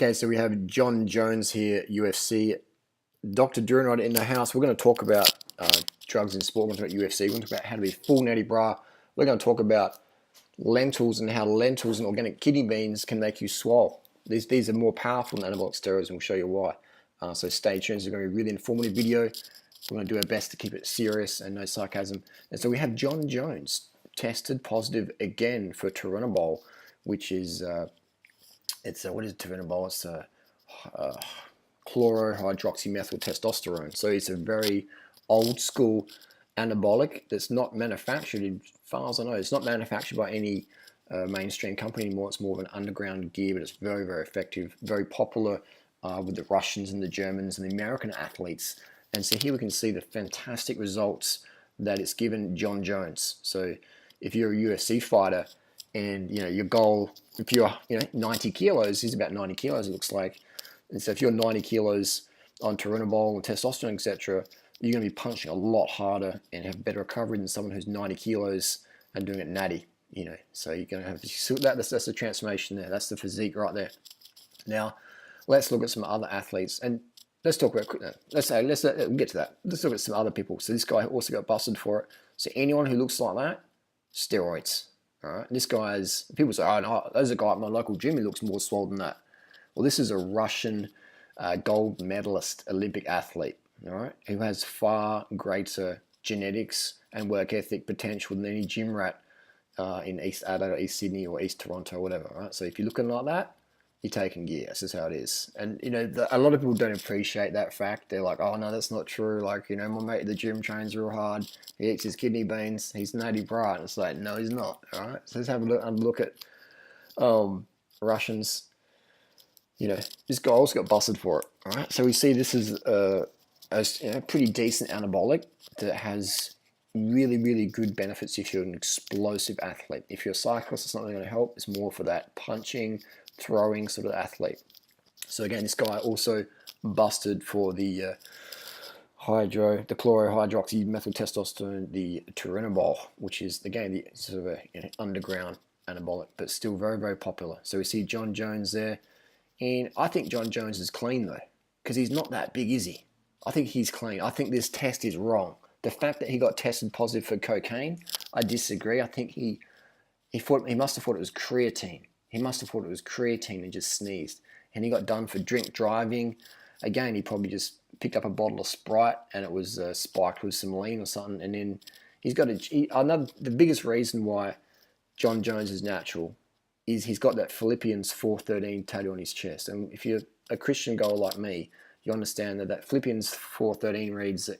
Okay, so we have John Jones here, UFC. Dr. Durianrider in the house. We're going to talk about drugs in sport. We're going to talk about UFC. We're going to talk about how to be full natty bra. We're going to talk about lentils and how lentils and organic kidney beans can make you swole. These are more powerful than anabolic steroids, and we'll show you why. So stay tuned. It's going to be a really informative video. We're going to do our best to keep it serious and no sarcasm. And so we have John Jones tested positive again for turinabol, which is what is turinabol? It's chlorohydroxymethyltestosterone. So it's a very old school anabolic that's not manufactured, as far as I know, it's not manufactured by any mainstream company anymore. It's more of an underground gear, but it's very, very effective, very popular with the Russians and the Germans and the American athletes. And so here we can see the fantastic results that it's given John Jones. So if you're a UFC fighter and your goal, if you're 90 kilos, he's about 90 kilos it looks like. And so if you're 90 kilos on turinabol and testosterone, etc., you're going to be punching a lot harder and have better recovery than someone who's 90 kilos and doing it natty. So you're going to have that's the transformation there. That's the physique right there. Now, let's look at some other athletes and let's talk about. We'll get to that. Let's look at some other people. So this guy also got busted for it. So anyone who looks like that, steroids. All right. This guy's people say, "Oh no, there's a guy at my local gym who looks more swole than that." Well, this is a Russian gold medalist Olympic athlete. All right, who has far greater genetics and work ethic potential than any gym rat in East Adelaide or East Sydney or East Toronto or whatever. Right. So if you're looking like that, you're taking gear. That's just how it is. And a lot of people don't appreciate that fact. They're like, "Oh no, that's not true." Like my mate at the gym trains real hard. He eats his kidney beans. He's natty bright. And it's like, no, he's not. All right. So let's have a look at Russians. This guy also got busted for it. All right. So we see this is a pretty decent anabolic that has really, really good benefits if you're an explosive athlete. If you're a cyclist, it's not really going to help. It's more for that punching, throwing sort of athlete. So again, this guy also busted for the chlorohydroxymethyltestosterone, the turinabol, which is again the sort of a underground anabolic, but still very, very popular. So we see John Jones there, and I think John Jones is clean though, because he's not that big, is he? I think he's clean. I think this test is wrong. The fact that he got tested positive for cocaine, I disagree. I think he must have thought it was creatine. He must have thought it was creatine and just sneezed. And he got done for drink driving. Again, he probably just picked up a bottle of Sprite and it was spiked with some lean or something. And then he's got the biggest reason why John Jones is natural is he's got that Philippians 4:13 tattoo on his chest. And if you're a Christian goer like me, you understand that Philippians 4:13 reads that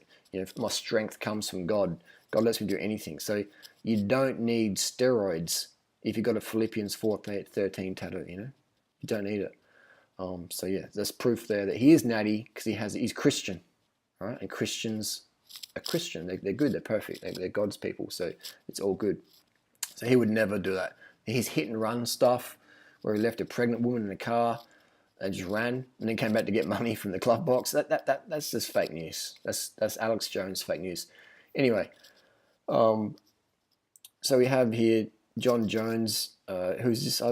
my strength comes from God. God lets me do anything. So you don't need steroids if you've got a Philippians 4:13 tattoo. You don't need it. So yeah, there's proof there that he is natty because he's Christian, right? And Christians are Christian. They're good. They're perfect. They're God's people. So it's all good. So he would never do that. His hit and run stuff, where he left a pregnant woman in a car and just ran and then came back to get money from the glove box. That's just fake news. That's Alex Jones fake news. Anyway, so we have here John Jones. Who's this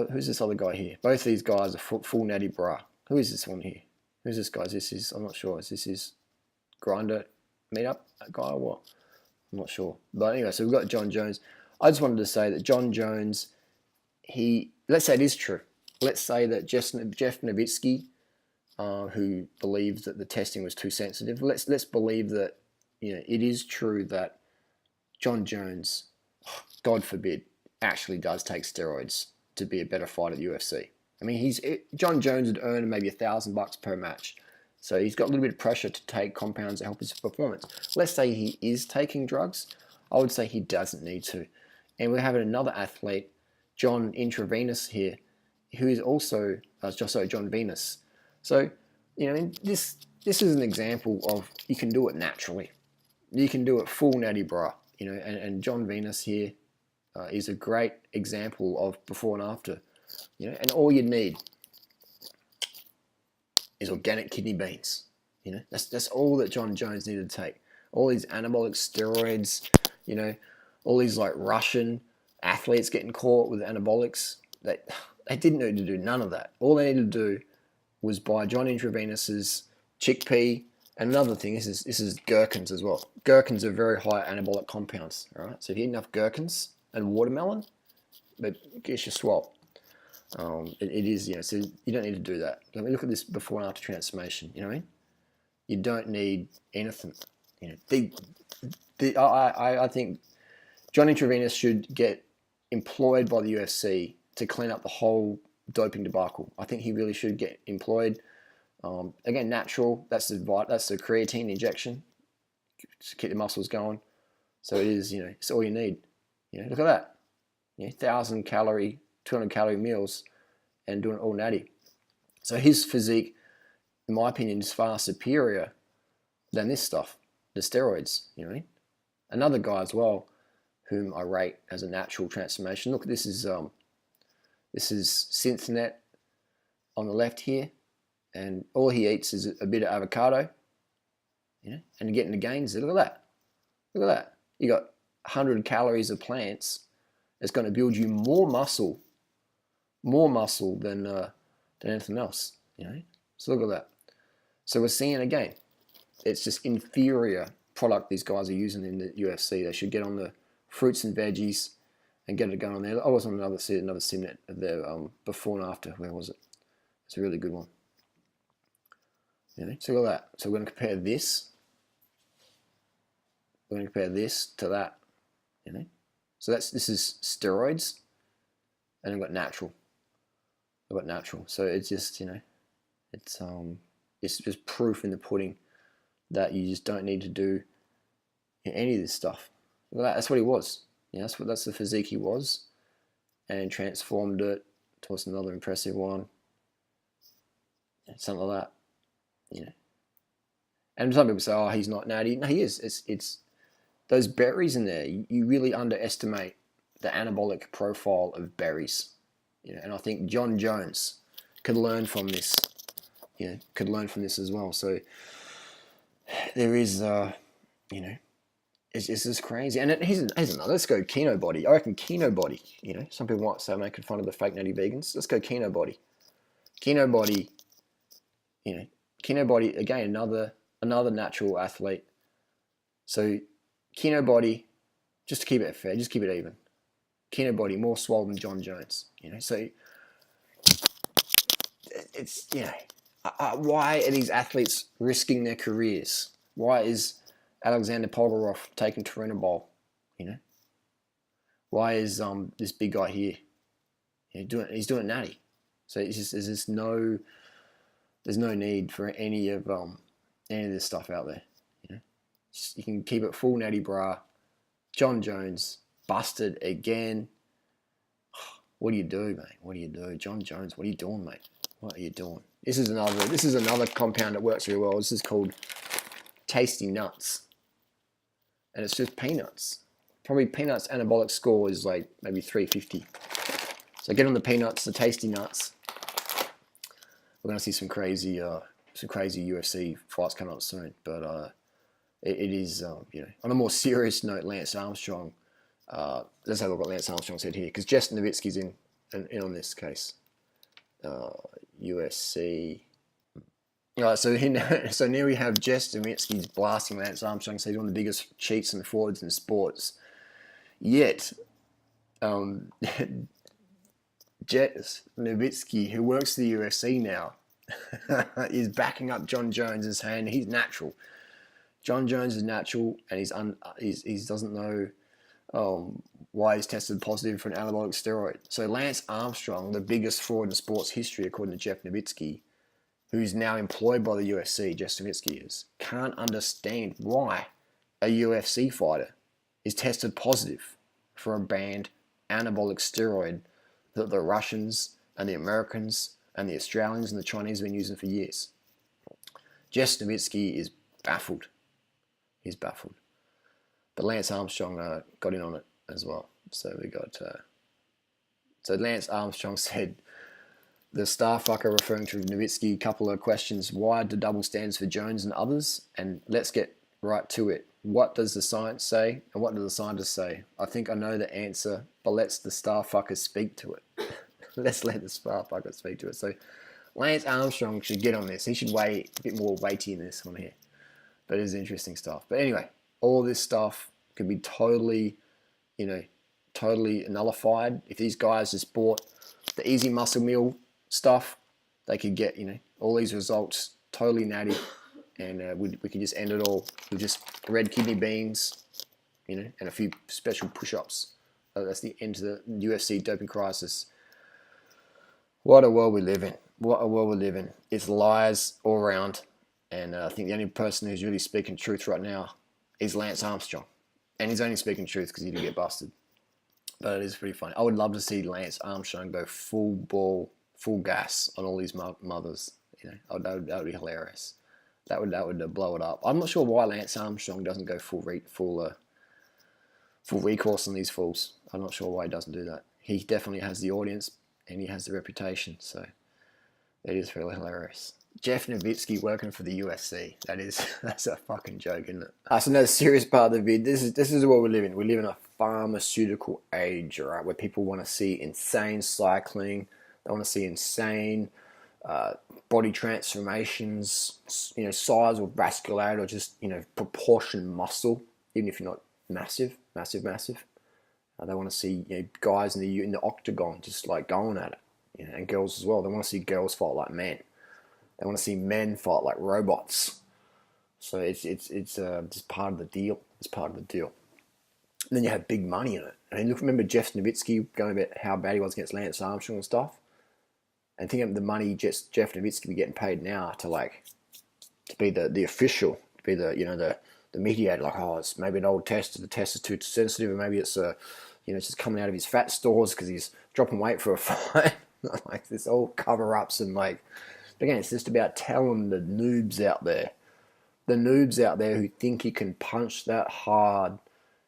other guy here? Both these guys are full natty bra. Who is this one here? Who's this guy? I'm not sure. Is this his grinder meetup guy or what? I'm not sure. But anyway, so we've got John Jones. I just wanted to say that John Jones, let's say it is true. Let's say that Jeff Nowitzki, who believes that the testing was too sensitive, let's believe that it is true that John Jones, God forbid, actually does take steroids to be a better fighter at the UFC. I mean, John Jones would earn maybe $1,000 per match, so he's got a little bit of pressure to take compounds to help his performance. Let's say he is taking drugs. I would say he doesn't need to. And we're having another athlete, John Intravenous here, who is also John Venus. So this is an example of you can do it naturally. You can do it full natty bra. And John Venus here is a great example of before and after. And all you need is organic kidney beans. That's all that John Jones needed to take. All these anabolic steroids, all these like Russian athletes getting caught with anabolics. They didn't need to do none of that. All they needed to do was by John Intravenous' chickpea. And another thing, this is gherkins as well. Gherkins are very high anabolic compounds. All right, so if you eat enough gherkins and watermelon, it gets you swole. It is, so you don't need to do that. Let me look at this before and after transformation. You know what I mean? You don't need anything. I think John Intravenous should get employed by the UFC to clean up the whole doping debacle. I think he really should get employed. Again, natural. That's the creatine injection to keep the muscles going. So it is, it's all you need. Look at that. 1,000 calorie, 200 calorie meals, and doing it all natty. So his physique, in my opinion, is far superior than this stuff, the steroids. Another guy as well, whom I rate as a natural transformation. Look, this is Synthnet on the left here, and all he eats is a bit of avocado, and getting the gains. Look at that. Look at that. You got 100 calories of plants. It's going to build you more muscle than anything else. So look at that. So we're seeing again, it's just inferior product these guys are using in the UFC. They should get on the fruits and veggies and get it going on there. I was on another Simnet of their before and after. Where was it? It's a really good one. So look at that. So we're going to compare this. We're going to compare this to that. So this is steroids, and I've got natural. So it's just it's just proof in the pudding that you just don't need to do any of this stuff. Look at that. That's what he was. That's the physique he was, and transformed it to another impressive one. Something like that. And some people say, "Oh, he's not natty." No, he is. It's those berries in there. You really underestimate the anabolic profile of berries. And I think John Jones could learn from this. Could learn from this as well. So there is, it's just crazy. And here's another. Let's go Keno Body. I reckon Keno Body. Some people might say I'm making fun of the fake natty vegans. Let's go Keno Body. Keno Body. Keno Body again. Another natural athlete. So Keno Body, just to keep it fair, just keep it even. Keno Body more swole than John Jones. So it's why are these athletes risking their careers? Why is Alexander Polgarov taking Turinabol? Why is this big guy here? He's doing natty. So there's no need for any of this stuff out there. You can keep it full natty bra. John Jones busted again. What do you do, mate? What do you do, John Jones? What are you doing, mate? What are you doing? This is another compound that works very well. This is called Tasty Nuts, and it's just peanuts. Probably peanuts anabolic score is like maybe 350. So get on the peanuts, the Tasty Nuts. We're gonna see some crazy UFC fights coming up soon, but it is on a more serious note. Lance Armstrong. Let's have a look at what Lance Armstrong said here, because Jess Nowitzki's in on this case. USC. All right, so now we have Jess Nowitzki's blasting Lance Armstrong, so he's one of the biggest cheats and frauds in sports. Yet, Jess Nowitzki, who works for the UFC now, is backing up John Jones and saying he's natural. John Jones is natural, and he doesn't know why he's tested positive for an anabolic steroid. So Lance Armstrong, the biggest fraud in sports history, according to Jeff Nowitzki, who's now employed by the UFC, Jeff Nowitzki can't understand why a UFC fighter is tested positive for a banned anabolic steroid that the Russians and the Americans and the Australians and the Chinese have been using for years. Jeff Nowitzki is baffled. He's baffled. But Lance Armstrong got in on it as well. So we got... So Lance Armstrong said, the star fucker referring to Nowitzki, a couple of questions. Why the double standards for Jones and others? And let's get right to it. What does the science say? And what do the scientists say? I think I know the answer, but let's the star fucker speak to it. Let's let the star fucker speak to it. So Lance Armstrong should get on this. He should weigh a bit more weighty in this one here. But it is interesting stuff. But anyway, all this stuff could be totally, totally nullified if these guys just bought the easy muscle meal stuff. They could get, all these results totally natty, and we could just end it all with just red kidney beans, and a few special push-ups. That's the end of the UFC doping crisis. What a world we live in. What a world we live in. It's lies all around. And I think the only person who's really speaking truth right now is Lance Armstrong. And he's only speaking truth because he didn't get busted. But it is pretty funny. I would love to see Lance Armstrong go full ball, full gas on all these mothers. That would be hilarious. That would blow it up. I'm not sure why Lance Armstrong doesn't go full recourse on these fools. I'm not sure why he doesn't do that. He definitely has the audience and he has the reputation. So it is really hilarious. Jeff Nowitzki working for the UFC. That's a fucking joke, isn't it? So another serious part of the vid. This is what we live in. We live in a pharmaceutical age, right? Where people want to see insane cycling. They want to see insane body transformations. Size or vascularity or just proportion muscle. Even if you're not massive. They want to see guys in the octagon just like going at it. And girls as well. They want to see girls fight like men. They want to see men fight like robots. So it's just part of the deal. It's part of the deal. And then you have big money in it. I mean, remember Jeff Nowitzki going about how bad he was against Lance Armstrong and stuff? And think of the money Jeff Nowitzki be getting paid now to be the official, to be the mediator. Like, oh, it's maybe an old test. The test is too sensitive, or maybe it's it's just coming out of his fat stores because he's dropping weight for a fight. Like this all cover-ups and again, it's just about telling the noobs out there who think you can punch that hard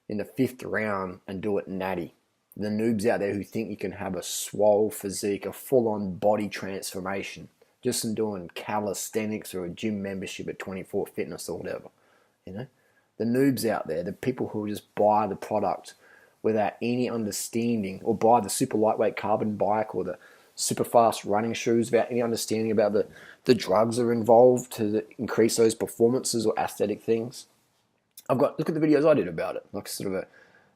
in the 5th round and do it natty. The noobs out there who think you can have a swole physique, a full-on body transformation, just in doing calisthenics or a gym membership at 24 Fitness or whatever. The noobs out there, the people who just buy the product without any understanding, or buy the super lightweight carbon bike or the super fast running shoes without any understanding about the drugs that are involved to increase those performances or aesthetic things. Look at the videos I did about it, like sort of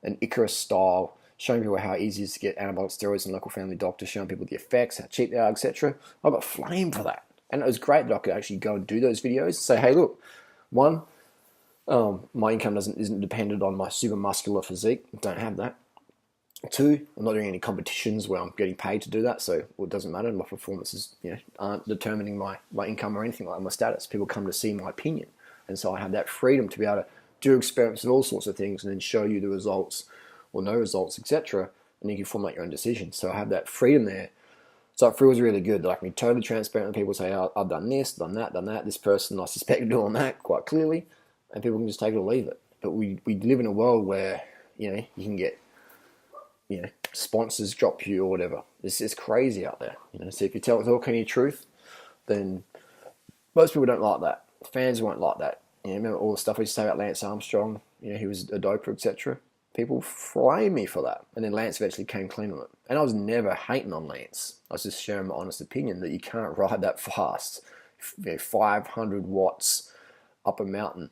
an Icarus style, showing people how easy it is to get anabolic steroids and local family doctors, showing people the effects, how cheap they are, etc. I got flamed for that. And it was great that I could actually go and do those videos and say, hey, look, one, my income isn't dependent on my super muscular physique. I don't have that. 2, I'm not doing any competitions where I'm getting paid to do that, so it doesn't matter. My performances, aren't determining my income or anything like my status. People come to see my opinion, and so I have that freedom to be able to do experiments and all sorts of things, and then show you the results or no results, etc. And you can formulate your own decisions. So I have that freedom there. So it feels really good that I can be totally transparent. And people say, oh, I've done this, done that. This person I suspect of doing that quite clearly, and people can just take it or leave it. But we live in a world where you can get sponsors drop you or whatever. It's crazy out there. So if you talk any truth, then most people don't like that. Fans won't like that. Remember all the stuff we used to say about Lance Armstrong? He was a doper, etc. People flame me for that. And then Lance eventually came clean on it. And I was never hating on Lance. I was just sharing my honest opinion that you can't ride that fast. 500 watts up a mountain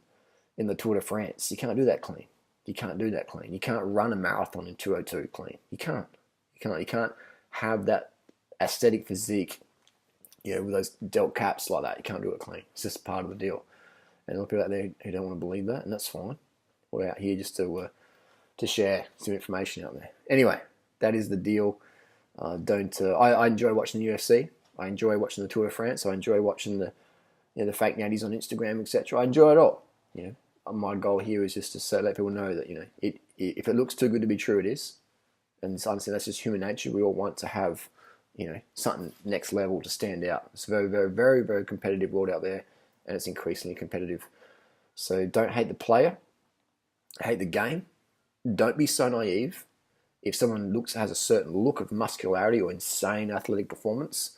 in the Tour de France. You can't do that clean. You can't do that clean. You can't run a marathon in 2:02 clean. You can't. You can't have that aesthetic physique, with those delt caps like that. You can't do it clean. It's just part of the deal. And there are people out there who don't want to believe that, and that's fine. We're out here just to share some information out there. Anyway, that is the deal. I enjoy watching the UFC. I enjoy watching the Tour de France. I enjoy watching the fake natties on Instagram, etc. I enjoy it all. My goal here is just to let people know that if it looks too good to be true, it is. And so I understand that's just human nature. We all want to have something next level to stand out. It's a very, very, very, very competitive world out there, and it's increasingly competitive. So don't hate the player, hate the game. Don't be so naive. If someone has a certain look of muscularity or insane athletic performance,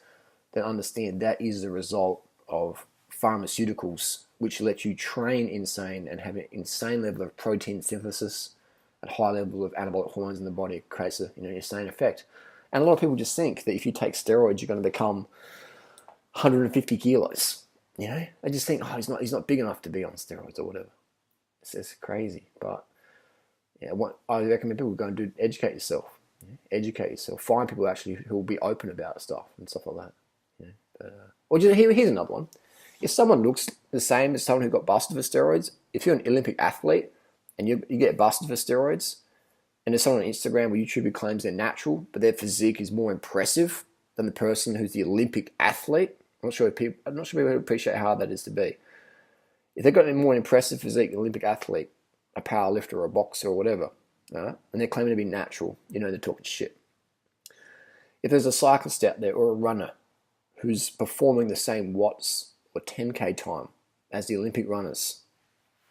then understand that is the result of pharmaceuticals, which let you train insane and have an insane level of protein synthesis and high level of anabolic hormones in the body. It creates an insane effect. And a lot of people just think that if you take steroids, you're going to become 150 kilos. You know, I just think, oh, he's not big enough to be on steroids or whatever. It's crazy, but yeah, what I recommend people go and do, educate yourself. Educate yourself. Find people actually who will be open about stuff and stuff like that. Or just, here's another one. If someone looks the same as someone who got busted for steroids, if you're an Olympic athlete and you get busted for steroids, and there's someone on Instagram or YouTube who claims they're natural, but their physique is more impressive than the person who's the Olympic athlete, I'm not sure people appreciate how hard that is to be. If they've got a more impressive physique, an Olympic athlete, a power lifter or a boxer or whatever, and they're claiming to be natural, you know they're talking shit. If there's a cyclist out there or a runner who's performing the same watts or 10K time as the Olympic runners,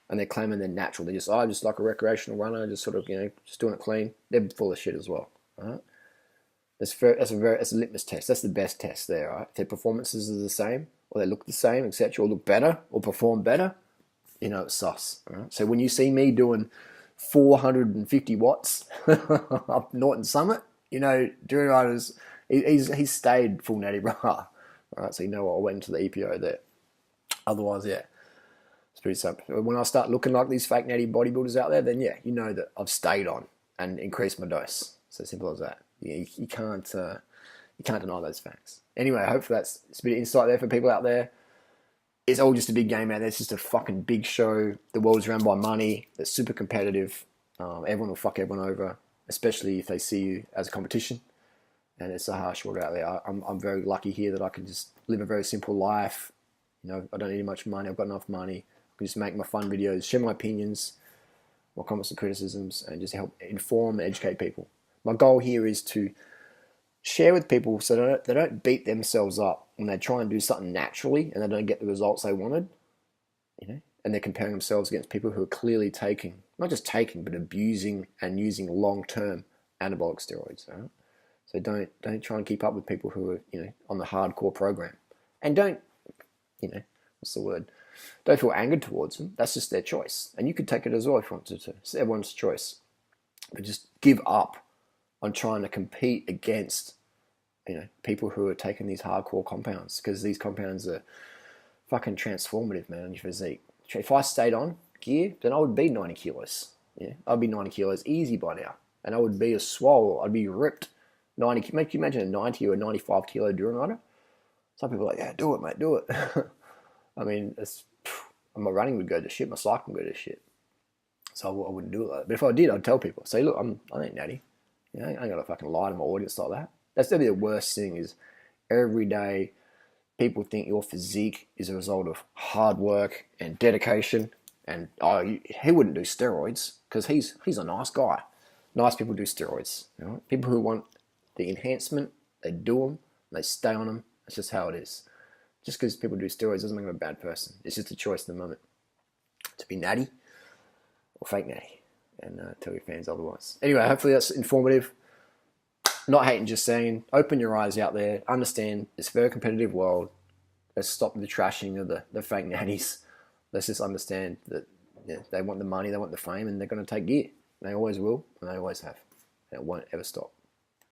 and they're claiming they're natural, they're just like a recreational runner, just sort of, just doing it clean, they're full of shit as well. Right? That's a litmus test. That's the best test there, right? If their performances are the same, or they look the same, etc., or look better, or perform better, it's sus. Right? So when you see me doing 450 watts up Norton Summit, Durianriders, he's stayed full natty bra. Right? So I went into the EPO there. Otherwise, yeah, it's pretty simple. When I start looking like these fake natty bodybuilders out there, then yeah, that I've stayed on and increased my dose. So simple as that. You can't deny those facts. Anyway, hopefully that's a bit of insight there for people out there. It's all just a big game out there. It's just a fucking big show. The world's run by money. It's super competitive. Everyone will fuck everyone over, especially if they see you as a competition. And it's a harsh world out there. I'm very lucky here that I can just live a very simple life. I don't need much money. I've got enough money. I can just make my fun videos, share my opinions, my comments and criticisms, and just help inform and educate people. My goal here is to share with people so they don't beat themselves up when they try and do something naturally and they don't get the results they wanted, and they're comparing themselves against people who are clearly taking, not just taking, but abusing and using long-term anabolic steroids. Right? So don't try and keep up with people who are, on the hardcore program. And don't, what's the word? Don't feel angered towards them. That's just their choice. And you could take it as well if you wanted to. It's everyone's choice. But just give up on trying to compete against, people who are taking these hardcore compounds, because these compounds are fucking transformative, man, on your physique. If I stayed on gear, then I would be 90 kilos. Yeah, I'd be 90 kilos easy by now. And I would be a swole. I'd be ripped. 90. Make you imagine a 90 or a 95 kilo Durianrider? Some people are like, yeah, do it, mate, do it. I mean, my running would go to shit. My cycling would go to shit. So I wouldn't do it like that. But if I did, I'd tell people, say, look, I ain't natty. I ain't got to fucking lie to my audience like that. That's definitely the worst thing is every day people think your physique is a result of hard work and dedication. And he wouldn't do steroids because he's a nice guy. Nice people do steroids. People who want the enhancement, they do them, they stay on them. That's just how it is. Just because people do steroids doesn't make them a bad person. It's just a choice in the moment to be natty or fake natty, and tell your fans otherwise. Anyway, hopefully that's informative. Not hating, just saying. Open your eyes out there. Understand it's a very competitive world. Let's stop the trashing of the fake natties. Let's just understand that they want the money, they want the fame, and they're going to take gear. They always will, and they always have. And it won't ever stop.